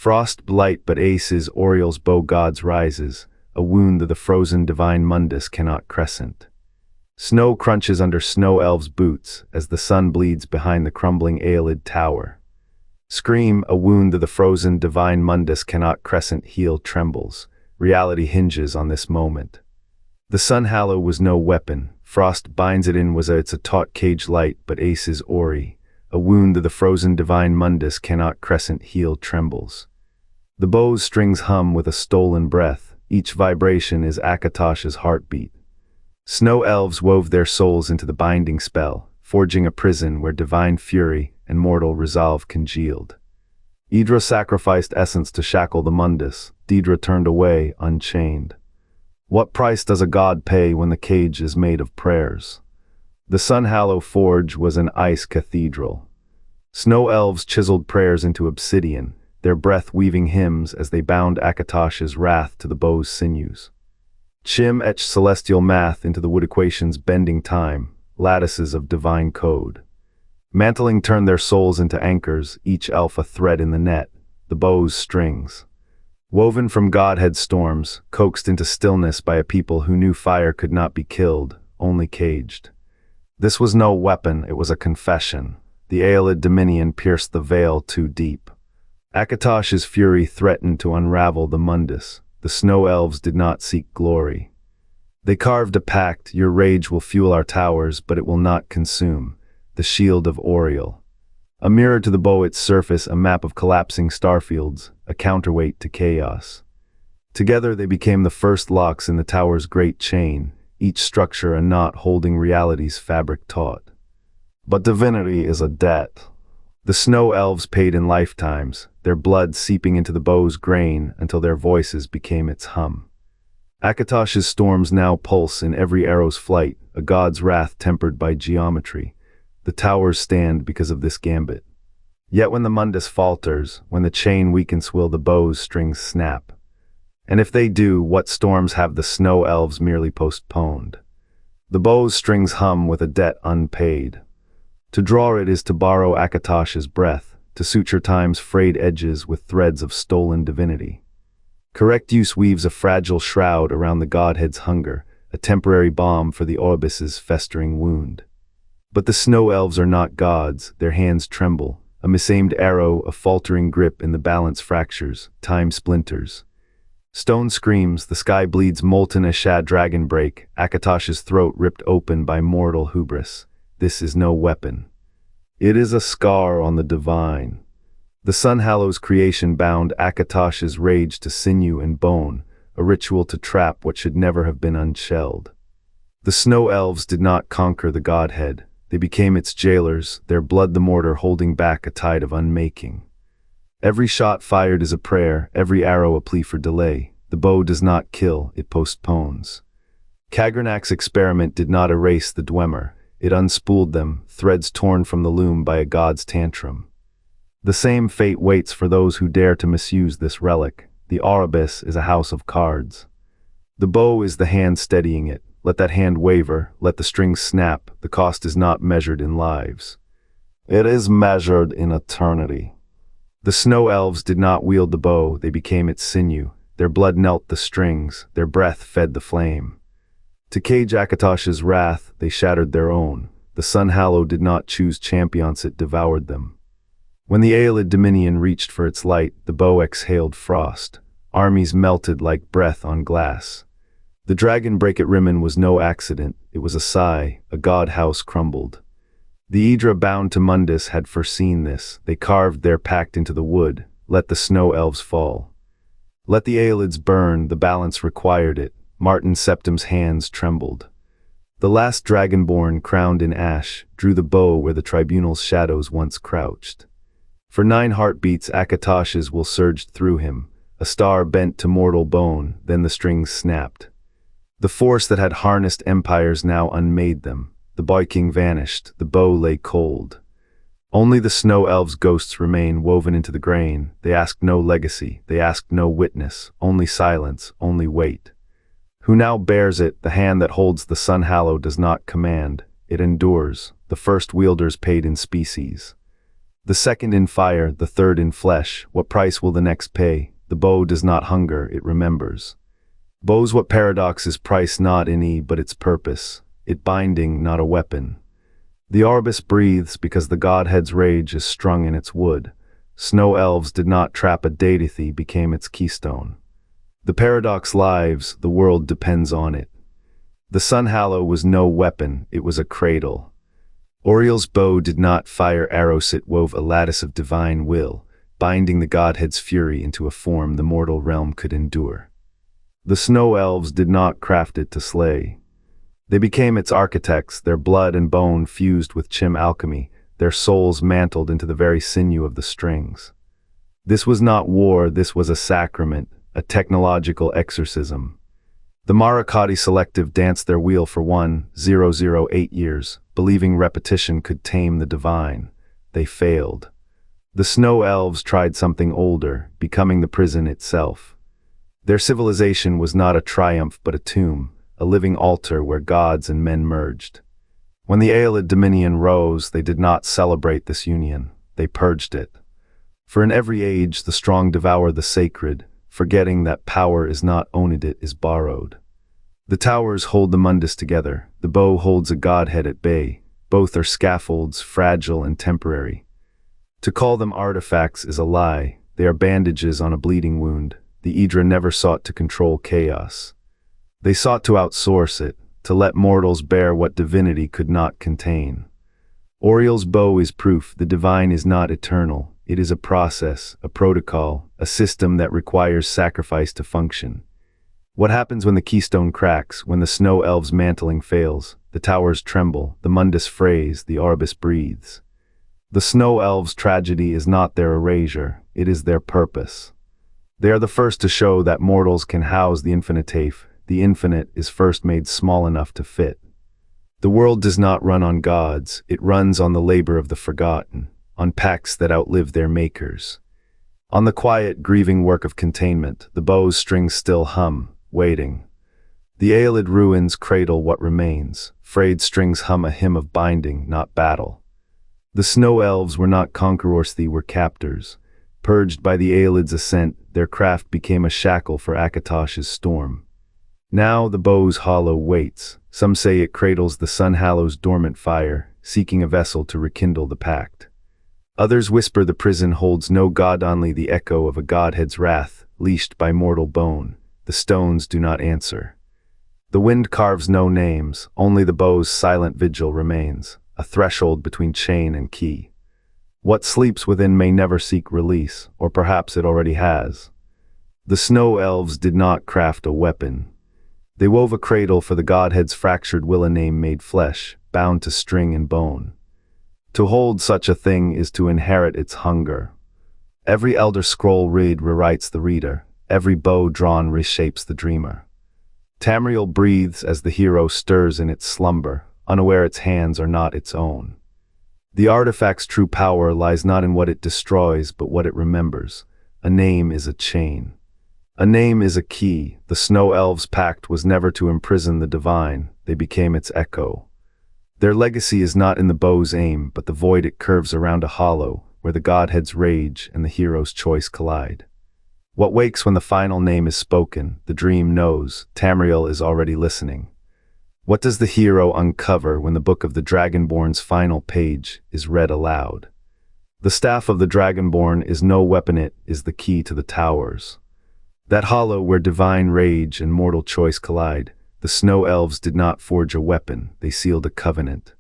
Frost blight but aces Auri-El's bow gods rises, a wound that the frozen divine Mundus cannot crescent. Snow crunches under Snow Elves' boots as the sun bleeds behind the crumbling Aelid tower. Scream, a wound that the frozen divine Mundus cannot crescent heal trembles. Reality hinges on this moment. The Sun-Hallow was no weapon, frost binds it in it's a taut cage light but aces Auri, a wound that the frozen divine Mundus cannot crescent heal trembles. The bow's strings hum with a stolen breath, each vibration is Akatosh's heartbeat. Snow elves wove their souls into the binding spell, forging a prison where divine fury and mortal resolve congealed. Idra sacrificed essence to shackle the Mundus, Daedra turned away, unchained. What price does a god pay when the cage is made of prayers? The Sun-Hallow forge was an ice cathedral. Snow elves chiseled prayers into obsidian, their breath weaving hymns as they bound Akatosh's wrath to the bow's sinews. CHIM etched celestial math into the wood equations bending time, lattices of divine code. Mantling turned their souls into anchors, each elf a thread in the net, the bow's strings. Woven from Godhead storms, coaxed into stillness by a people who knew fire could not be killed, only caged. This was no weapon, it was a confession. The Aelid dominion pierced the veil too deep. Akatosh's fury threatened to unravel the Mundus. The Snow Elves did not seek glory. They carved a pact, your rage will fuel our towers, but it will not consume. The shield of Auri-El. A mirror to the bow its surface, a map of collapsing starfields, a counterweight to chaos. Together they became the first locks in the tower's great chain, each structure a knot holding reality's fabric taut. But divinity is a debt. The Snow Elves paid in lifetimes, their blood seeping into the bow's grain until their voices became its hum. Akatosh's storms now pulse in every arrow's flight, a god's wrath tempered by geometry. The towers stand because of this gambit. Yet when the Mundus falters, when the chain weakens will the bow's strings snap. And if they do, what storms have the Snow Elves merely postponed? The bow's strings hum with a debt unpaid. To draw it is to borrow Akatosh's breath, to suture time's frayed edges with threads of stolen divinity. Correct use weaves a fragile shroud around the Godhead's hunger, a temporary balm for the Orbis's festering wound. But the Snow Elves are not gods, their hands tremble, a misaimed arrow, a faltering grip in the balance fractures, time splinters. Stone screams, the sky bleeds molten as shad dragon break, Akatosh's throat ripped open by mortal hubris. This is no weapon. It is a scar on the divine. The Sun-Hallow's creation bound Akatosh's rage to sinew and bone, a ritual to trap what should never have been unshelled. The Snow Elves did not conquer the Godhead. They became its jailers, their blood the mortar holding back a tide of unmaking. Every shot fired is a prayer, every arrow a plea for delay. The bow does not kill, it postpones. Kagranak's experiment did not erase the Dwemer. It unspooled them, threads torn from the loom by a god's tantrum. The same fate waits for those who dare to misuse this relic. The Orbis is a house of cards. The bow is the hand steadying it. Let that hand waver, let the strings snap. The cost is not measured in lives. It is measured in eternity. The Snow Elves did not wield the bow, they became its sinew. Their blood knelt the strings, their breath fed the flame. To cage Akatosh's wrath, they shattered their own. The Sun-Hallow did not choose champions, it devoured them. When the Aelid dominion reached for its light, the bow exhaled frost. Armies melted like breath on glass. The dragon break at Rimmon was no accident, it was a sigh, a god house crumbled. The Idra bound to Mundus had foreseen this, they carved their pact into the wood, let the Snow Elves fall. Let the Aelids burn, the balance required it, Martin Septim's hands trembled. The last dragonborn, crowned in ash, drew the bow where the tribunal's shadows once crouched. For 9 heartbeats Akatosh's will surged through him, a star bent to mortal bone, then the strings snapped. The force that had harnessed empires now unmade them. The boy king vanished, the bow lay cold. Only the Snow Elves' ghosts remain woven into the grain. They asked no legacy, they asked no witness, only silence, only weight. Who now bears it? The hand that holds the Sun-Hallow does not command, it endures, the first wielders paid in species. The second in fire, the third in flesh. What price will the next pay? The bow does not hunger, it remembers. Bow's what paradox is price not in but its purpose. It binding, not a weapon. The Arubis breathes because the Godhead's rage is strung in its wood. Snow elves did not trap a deity, became its keystone. The paradox lives, the world depends on it. The Sun-Hallow was no weapon, it was a cradle. Auri-El's bow did not fire arrows, it wove a lattice of divine will, binding the Godhead's fury into a form the mortal realm could endure. The Snow Elves did not craft it to slay. They became its architects, their blood and bone fused with CHIM alchemy, their souls mantled into the very sinew of the strings. This was not war, this was a sacrament, a technological exorcism. The Maracati Selective danced their wheel for 1008 years, believing repetition could tame the divine. They failed. The Snow Elves tried something older, becoming the prison itself. Their civilization was not a triumph but a tomb, a living altar where gods and men merged. When the Aelid Dominion rose, they did not celebrate this union, they purged it. For in every age the strong devour the sacred, forgetting that power is not owned, it is borrowed. The towers hold the mundus together, the bow holds a godhead at bay, both are scaffolds, fragile and temporary. To call them artifacts is a lie, they are bandages on a bleeding wound. The Idra never sought to control chaos. They sought to outsource it, to let mortals bear what divinity could not contain. Auri-El's bow is proof the divine is not eternal, it is a process, a protocol, a system that requires sacrifice to function. What happens when the keystone cracks, when the Snow Elves' mantling fails? The towers tremble, the mundus frays, the Arubis breathes. The Snow Elves' tragedy is not their erasure, it is their purpose. They are the first to show that mortals can house the infinitave. The infinite is first made small enough to fit. The world does not run on gods, it runs on the labor of the forgotten, on pacts that outlive their makers. On the quiet, grieving work of containment, the bow's strings still hum, waiting. The Aelid ruins cradle what remains, frayed strings hum a hymn of binding, not battle. The Snow Elves were not conquerors, they were captors. Purged by the Aelid's ascent, their craft became a shackle for Akatosh's storm. Now the bow's hollow waits. Some say it cradles the Sun-Hallow's dormant fire, seeking a vessel to rekindle the pact. Others whisper the prison holds no god, only the echo of a Godhead's wrath, leashed by mortal bone. The stones do not answer. The wind carves no names, only the bow's silent vigil remains, a threshold between chain and key. What sleeps within may never seek release, or perhaps it already has. The Snow Elves did not craft a weapon. They wove a cradle for the Godhead's fractured will, a name made flesh, bound to string and bone. To hold such a thing is to inherit its hunger. Every elder scroll read rewrites the reader, every bow drawn reshapes the dreamer. Tamriel breathes as the hero stirs in its slumber, unaware its hands are not its own. The artifact's true power lies not in what it destroys, but what it remembers. A name is a chain. A name is a key. The Snow Elves' pact was never to imprison the divine, they became its echo. Their legacy is not in the bow's aim, but the void it curves around a hollow, where the Godhead's rage and the hero's choice collide. What wakes when the final name is spoken? The dream knows, Tamriel is already listening. What does the hero uncover when the book of the Dragonborn's final page is read aloud? The staff of the Dragonborn is no weapon, it is the key to the towers. That hollow where divine rage and mortal choice collide, the Snow Elves did not forge a weapon, they sealed a covenant.